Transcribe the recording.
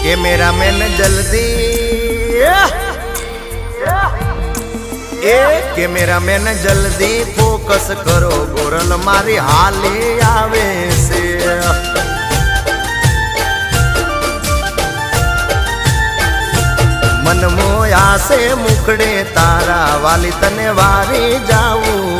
cameraman જલ્દી cameraman જલ્દી focus કરો ગોરલ મારી હાલી આવે છે મન મોયા છે મુખડે તારા વાલી તને વારી જાવું